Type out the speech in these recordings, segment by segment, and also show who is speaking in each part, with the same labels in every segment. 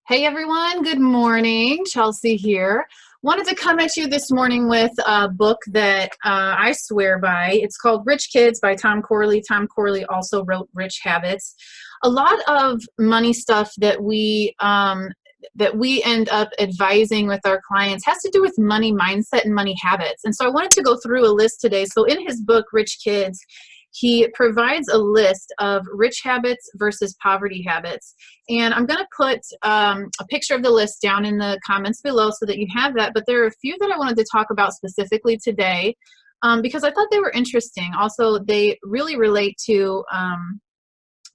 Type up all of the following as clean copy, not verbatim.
Speaker 1: Hey everyone, good morning. Chelsea here. Wanted to come at you this morning with a book that I swear by. It's called Rich Kids by Tom Corley. Tom Corley also wrote Rich Habits. A lot of money stuff that we end up advising with our clients has to do with money mindset and money habits. And so I wanted to go through a list today. So in his book, Rich Kids, he provides a list of rich habits versus poverty habits. And I'm going to put a picture of the list down in the comments below so that you have that. But there are a few that I wanted to talk about specifically today because I thought they were interesting. Also, they really relate to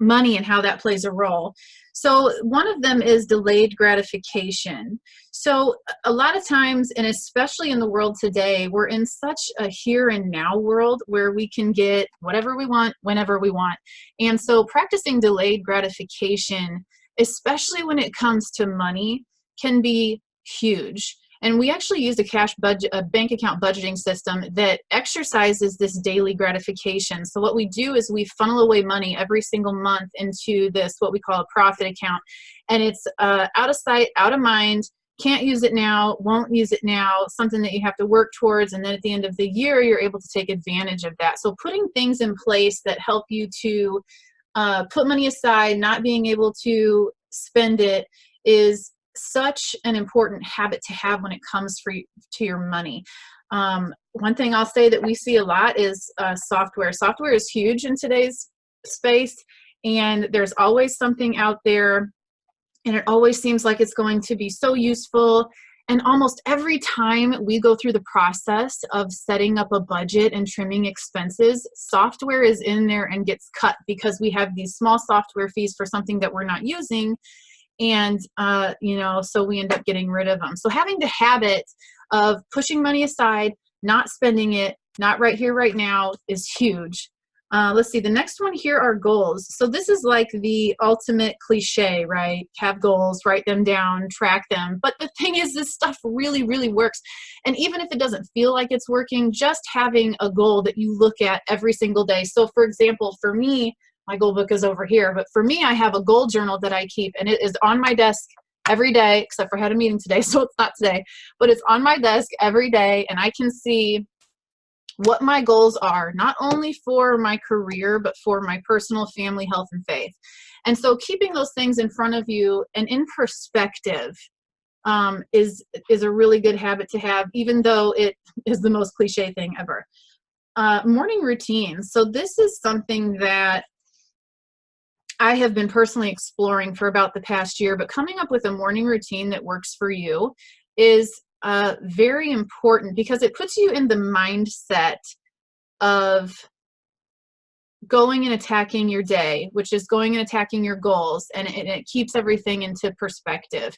Speaker 1: money and how that plays a role. So one of them is delayed gratification. So a lot of times, and especially in the world today, we're in such a here and now world where we can get whatever we want, whenever we want. And so practicing delayed gratification, especially when it comes to money, can be huge. And we actually use a bank account budgeting system that exercises this daily gratification. So what we do is we funnel away money every single month into this, what we call a profit account. And it's out of sight, out of mind, can't use it now, won't use it now, something that you have to work towards. And then at the end of the year, you're able to take advantage of that. So putting things in place that help you to put money aside, not being able to spend it is such an important habit to have when it comes to your money. One thing I'll say that we see a lot is software. Software is huge in today's space, and there's always something out there, and it always seems like it's going to be so useful. And almost every time we go through the process of setting up a budget and trimming expenses, software is in there and gets cut because we have these small software fees for something that we're not using. And, so we end up getting rid of them. So having the habit of pushing money aside, not spending it, not right here, right now is huge. Let's see, the next one here are goals. So this is like the ultimate cliche, right? Have goals, write them down, track them. But the thing is, this stuff really, really works. And even if it doesn't feel like it's working, just having a goal that you look at every single day. So for example, for me, my goal book is over here, but for me, I have a goal journal that I keep, and it is on my desk every day, except for I had a meeting today, so it's not today, but it's on my desk every day, and I can see what my goals are, not only for my career, but for my personal, family, health, and faith. And so keeping those things in front of you and in perspective is a really good habit to have, even though it is the most cliche thing ever. Morning routines. So this is something that I have been personally exploring for about the past year, but coming up with a morning routine that works for you is very important because it puts you in the mindset of going and attacking your day, which is going and attacking your goals, and it keeps everything into perspective.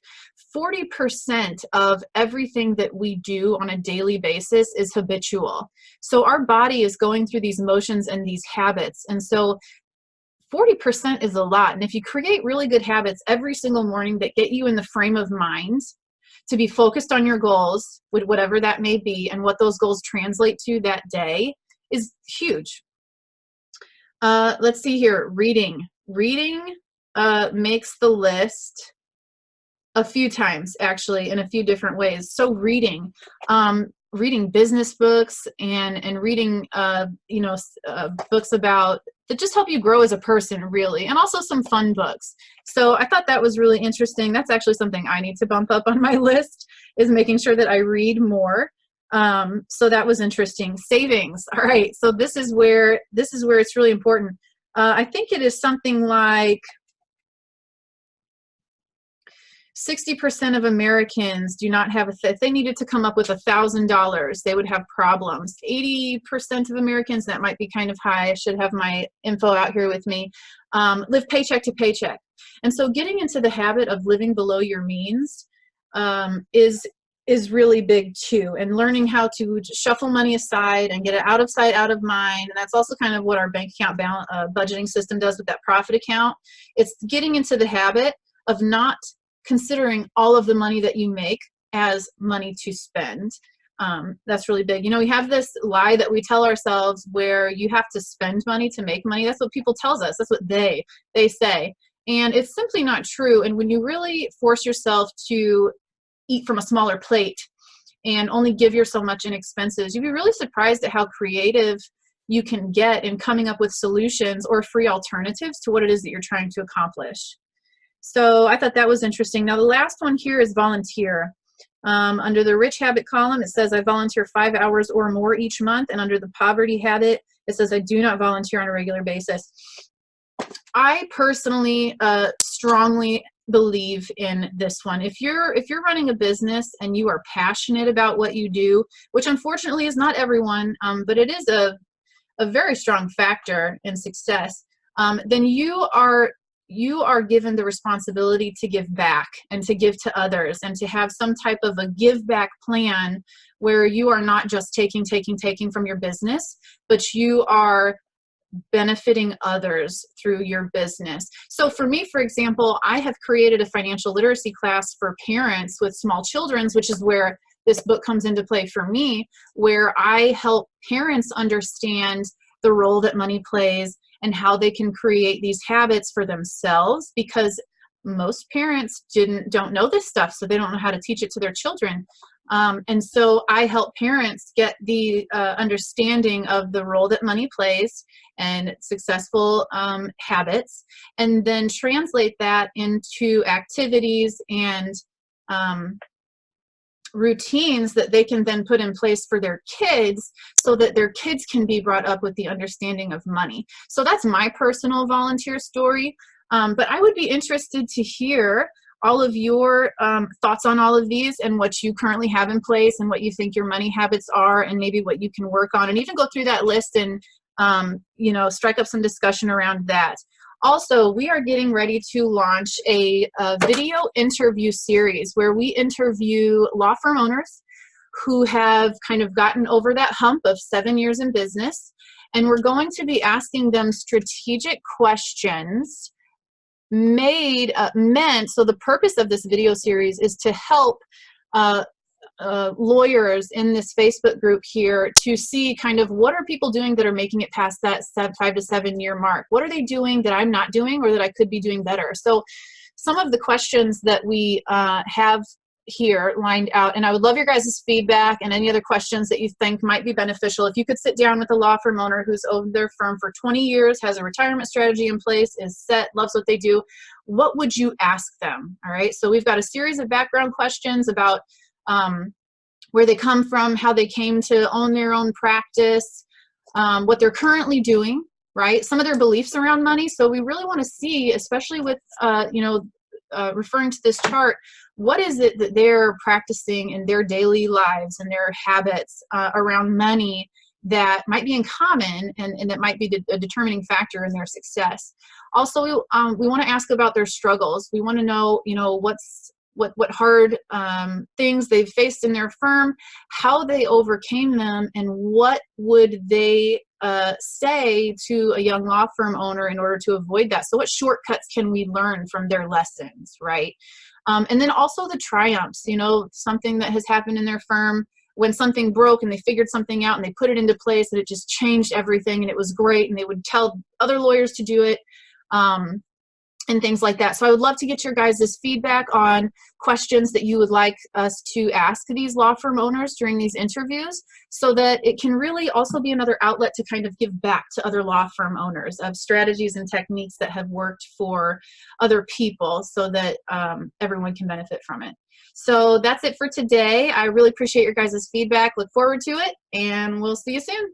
Speaker 1: 40% of everything that we do on a daily basis is habitual. So our body is going through these motions and these habits, and so 40% is a lot. And if you create really good habits every single morning that get you in the frame of mind to be focused on your goals, with whatever that may be, and what those goals translate to that day is huge. Let's see here. Reading. Reading makes the list a few times, actually, in a few different ways. So reading. Reading business books and reading books about that just help you grow as a person, really, and also some fun books. So I thought that was really interesting. That's actually something I need to bump up on my list, is making sure that I read more. So that was interesting. Savings. All right. So this is where it's really important. I think it is something like 60% of Americans do not have if they needed to come up with $1,000, they would have problems. 80% of Americans, that might be kind of high, I should have my info out here with me, live paycheck to paycheck. And so getting into the habit of living below your means is really big too, and learning how to shuffle money aside and get it out of sight, out of mind. And that's also kind of what our bank account budgeting system does with that profit account. It's getting into the habit of not considering all of the money that you make as money to spend. That's really big. We have this lie that we tell ourselves where you have to spend money to make money. That's what people tell us. That's what they say. And it's simply not true. And when you really force yourself to eat from a smaller plate and only give yourself much in expenses, you'd be really surprised at how creative you can get in coming up with solutions or free alternatives to what it is that you're trying to accomplish. So I thought that was interesting. Now the last one here is volunteer. Under the rich habit column, it says I volunteer 5 hours or more each month. And under the poverty habit, it says I do not volunteer on a regular basis. I personally strongly believe in this one. If you're running a business and you are passionate about what you do, which unfortunately is not everyone, but it is a very strong factor in success, then you are given the responsibility to give back and to give to others and to have some type of a give back plan where you are not just taking from your business, but you are benefiting others through your business. So for me, for example, I have created a financial literacy class for parents with small children, which is where this book comes into play for me, where I help parents understand the role that money plays and how they can create these habits for themselves, because most parents don't know this stuff, so they don't know how to teach it to their children. And so I help parents get the understanding of the role that money plays and successful habits, and then translate that into activities and routines that they can then put in place for their kids so that their kids can be brought up with the understanding of money. So that's my personal volunteer story. But I would be interested to hear all of your thoughts on all of these and what you currently have in place and what you think your money habits are and maybe what you can work on, and even go through that list and strike up some discussion around that. Also, we are getting ready to launch a video interview series where we interview law firm owners who have kind of gotten over that hump of 7 years in business. And we're going to be asking them strategic questions meant, so the purpose of this video series is to help lawyers in this Facebook group here to see kind of what are people doing that are making it past that 5 to 7 year mark. What are they doing that I'm not doing or that I could be doing better? So some of the questions that we have here lined out, and I would love your guys' feedback and any other questions that you think might be beneficial. If you could sit down with a law firm owner who's owned their firm for 20 years, has a retirement strategy in place, is set, loves what they do, what would you ask them? All right, so we've got a series of background questions about where they come from, how they came to own their own practice, what they're currently doing, right? Some of their beliefs around money. So we really want to see, especially with, referring to this chart, what is it that they're practicing in their daily lives and their habits around money that might be in common and that might be a determining factor in their success. Also, we want to ask about their struggles. We want to know, what hard things they've faced in their firm, how they overcame them, and what would they say to a young law firm owner in order to avoid that. So what shortcuts can we learn from their lessons, right? And then also the triumphs, something that has happened in their firm when something broke and they figured something out and they put it into place and it just changed everything and it was great, and they would tell other lawyers to do it. And things like that. So I would love to get your guys' feedback on questions that you would like us to ask these law firm owners during these interviews, so that it can really also be another outlet to kind of give back to other law firm owners of strategies and techniques that have worked for other people, so that everyone can benefit from it. So that's it for today. I really appreciate your guys' feedback. Look forward to it, and we'll see you soon.